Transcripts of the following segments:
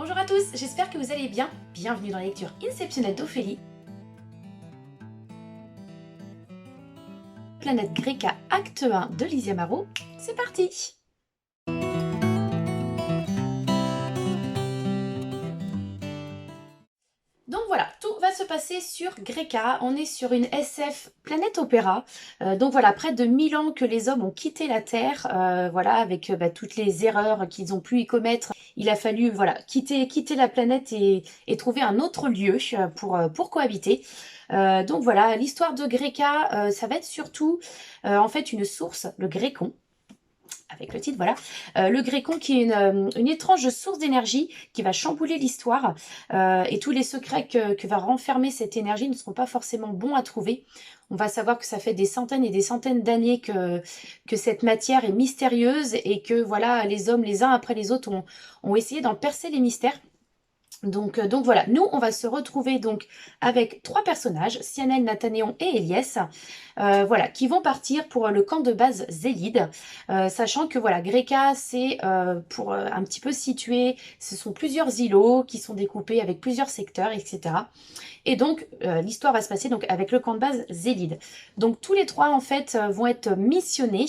Bonjour à tous, j'espère que vous allez bien. Bienvenue dans la lecture Inceptionnelle d'Ophélie. Planète Greca, acte 1 de Lizzie Amaro. C'est parti! Donc voilà, tout va se passer sur Greca. On est sur une SF planète opéra. Donc voilà, près de 1000 ans que les hommes ont quitté la Terre, voilà, avec toutes les erreurs qu'ils ont pu y commettre. Il a fallu voilà quitter la planète et trouver un autre lieu pour cohabiter. Donc voilà, l'histoire de Greca, ça va être surtout en fait une source, le Grécon. Avec le titre, voilà. Le Grécon qui est une étrange source d'énergie qui va chambouler l'histoire et tous les secrets que va renfermer cette énergie ne seront pas forcément bons à trouver. On va savoir que ça fait des centaines et des centaines d'années que cette matière est mystérieuse et que voilà, les hommes, les uns après les autres, ont essayé d'en percer les mystères. Donc voilà, nous on va se retrouver donc avec trois personnages, Sianel, Nathanéon et Éliès, voilà, qui vont partir pour le camp de base Zélide, sachant que voilà, Greca c'est pour un petit peu situer, ce sont plusieurs îlots qui sont découpés avec plusieurs secteurs, etc. Et donc, l'histoire va se passer donc avec le camp de base Zélide. Donc, tous les trois, en fait, vont être missionnés,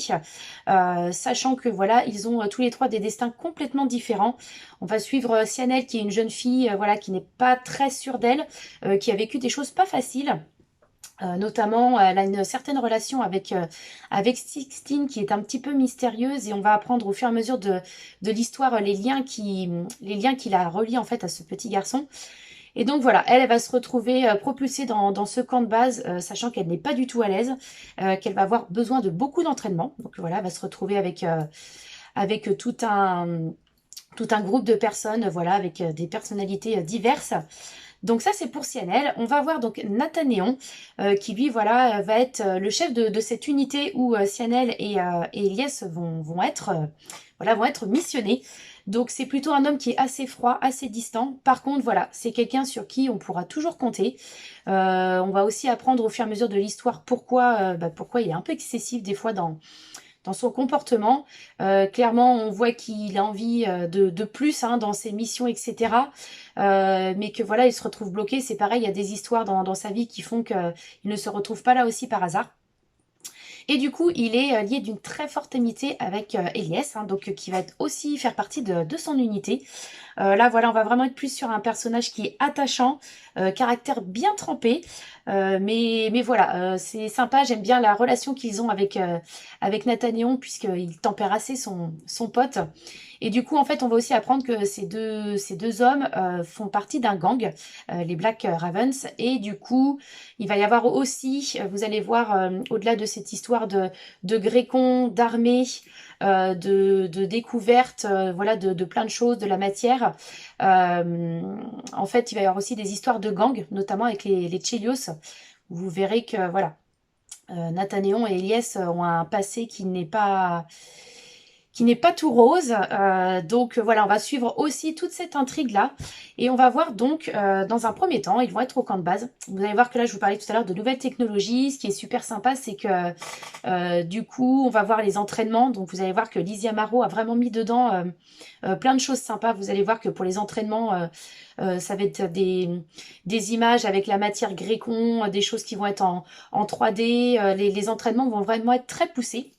sachant que, voilà, ils ont tous les trois des destins complètement différents. On va suivre Sianel, qui est une jeune fille, voilà, qui n'est pas très sûre d'elle, qui a vécu des choses pas faciles. Notamment, elle a une certaine relation avec Sixtine qui est un petit peu mystérieuse et on va apprendre au fur et à mesure de l'histoire les liens qui la relient en fait à ce petit garçon. Et donc voilà, elle va se retrouver propulsée dans ce camp de base, sachant qu'elle n'est pas du tout à l'aise, qu'elle va avoir besoin de beaucoup d'entraînement. Donc voilà, elle va se retrouver avec tout un groupe de personnes, voilà, avec des personnalités diverses. Donc ça c'est pour Sianel. On va voir donc Nathanéon qui lui voilà va être le chef de cette unité où Sianel et Éliès vont être missionnés. Donc c'est plutôt un homme qui est assez froid, assez distant. Par contre voilà, c'est quelqu'un sur qui on pourra toujours compter. On va aussi apprendre au fur et à mesure de l'histoire pourquoi il est un peu excessif des fois dans son comportement. Clairement, on voit qu'il a envie de plus dans ses missions, etc. Mais que voilà, il se retrouve bloqué. C'est pareil, il y a des histoires dans sa vie qui font qu'il ne se retrouve pas là aussi par hasard. Et du coup, il est lié d'une très forte amitié avec Éliès, donc qui va aussi faire partie de son unité. Là, voilà, on va vraiment être plus sur un personnage qui est attachant, caractère bien trempé. Mais voilà, c'est sympa, j'aime bien la relation qu'ils ont avec Nathanéon, puisqu'il tempère assez son pote. Et du coup, en fait, on va aussi apprendre que ces deux hommes font partie d'un gang, les Black Ravens. Et du coup, il va y avoir aussi, vous allez voir, au-delà de cette histoire de Grécon, d'armée, de découverte, voilà, de plein de choses, de la matière. En fait, il va y avoir aussi des histoires de gangs, notamment avec les Chelios. Vous verrez que, voilà, Nathanéon et Éliès ont un passé qui n'est pas tout rose. Donc voilà, on va suivre aussi toute cette intrigue-là. Et on va voir donc, dans un premier temps, ils vont être au camp de base. Vous allez voir que là, je vous parlais tout à l'heure de nouvelles technologies. Ce qui est super sympa, c'est que du coup, on va voir les entraînements. Donc vous allez voir que Lizzie Amaro a vraiment mis dedans plein de choses sympas. Vous allez voir que pour les entraînements, ça va être des images avec la matière Grécon, des choses qui vont être en 3D. Les entraînements vont vraiment être très poussés.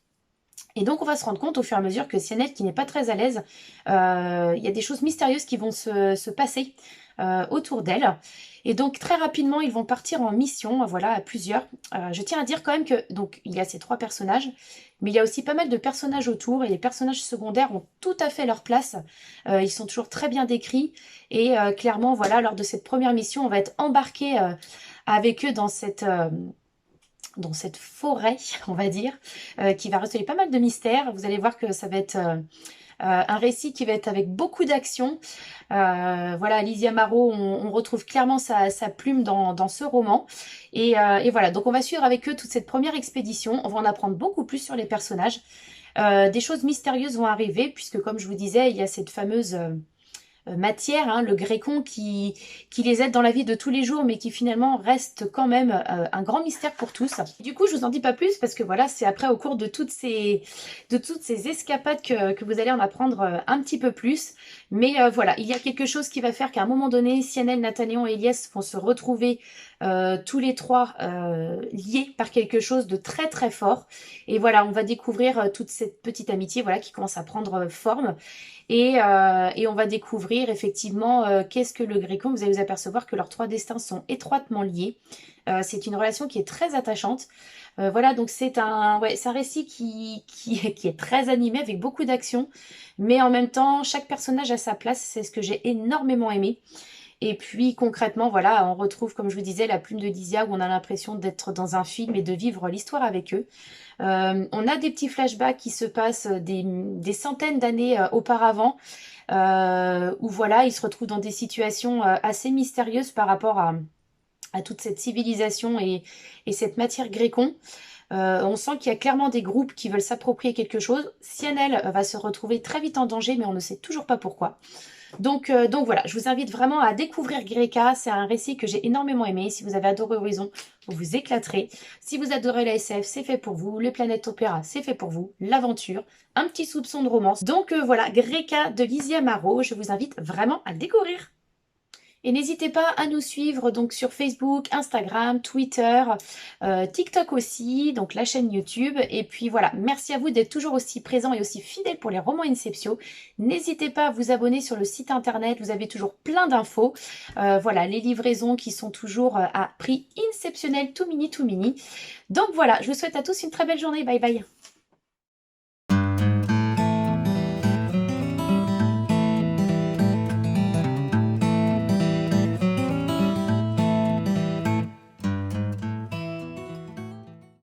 Et donc on va se rendre compte au fur et à mesure que Sianel, qui n'est pas très à l'aise, il y a des choses mystérieuses qui vont se passer autour d'elle. Et donc très rapidement, ils vont partir en mission, voilà, à plusieurs. Je tiens à dire quand même que donc il y a ces trois personnages, mais il y a aussi pas mal de personnages autour, et les personnages secondaires ont tout à fait leur place. Ils sont toujours très bien décrits, et clairement, voilà, lors de cette première mission, on va être embarqué avec eux dans cette forêt, on va dire, qui va révéler pas mal de mystères. Vous allez voir que ça va être un récit qui va être avec beaucoup d'action. Voilà, Lizzie Amaro, on retrouve clairement sa plume dans ce roman. Et voilà, donc on va suivre avec eux toute cette première expédition. On va en apprendre beaucoup plus sur les personnages. Des choses mystérieuses vont arriver, puisque comme je vous disais, il y a cette fameuse matière, hein, le grécon qui les aide dans la vie de tous les jours, mais qui finalement reste quand même un grand mystère pour tous. Du coup, je vous en dis pas plus parce que voilà, c'est après au cours de toutes ces escapades que vous allez en apprendre un petit peu plus. Mais voilà, il y a quelque chose qui va faire qu'à un moment donné, Sianel, Nathaniel et Elias vont se retrouver tous les trois liés par quelque chose de très très fort. Et voilà, on va découvrir toute cette petite amitié voilà, qui commence à prendre forme. Et on va découvrir effectivement qu'est-ce que le Grécon. Vous allez vous apercevoir que leurs trois destins sont étroitement liés. C'est une relation qui est très attachante. Voilà, donc c'est un récit qui est très animé avec beaucoup d'action. Mais en même temps, chaque personnage a sa place. C'est ce que j'ai énormément aimé. Et puis concrètement, voilà, on retrouve, comme je vous disais, la plume de Lysia où on a l'impression d'être dans un film et de vivre l'histoire avec eux. On a des petits flashbacks qui se passent des centaines d'années auparavant, où voilà, ils se retrouvent dans des situations assez mystérieuses par rapport à toute cette civilisation et cette matière grécon. On sent qu'il y a clairement des groupes qui veulent s'approprier quelque chose. Sianel va se retrouver très vite en danger, mais on ne sait toujours pas pourquoi. Donc voilà, je vous invite vraiment à découvrir Greka. C'est un récit que j'ai énormément aimé. Si vous avez adoré Horizon, vous vous éclaterez. Si vous adorez la SF, c'est fait pour vous. Les planètes opéra, c'est fait pour vous. L'aventure, un petit soupçon de romance. Donc voilà, Greka de Lysia Marot, je vous invite vraiment à le découvrir. Et n'hésitez pas à nous suivre donc sur Facebook, Instagram, Twitter, TikTok aussi, donc la chaîne YouTube. Et puis voilà, merci à vous d'être toujours aussi présents et aussi fidèles pour les romans Inceptio. N'hésitez pas à vous abonner sur le site internet, vous avez toujours plein d'infos. Voilà, les livraisons qui sont toujours à prix inceptionnel, tout mini, tout mini. Donc voilà, je vous souhaite à tous une très belle journée, bye bye.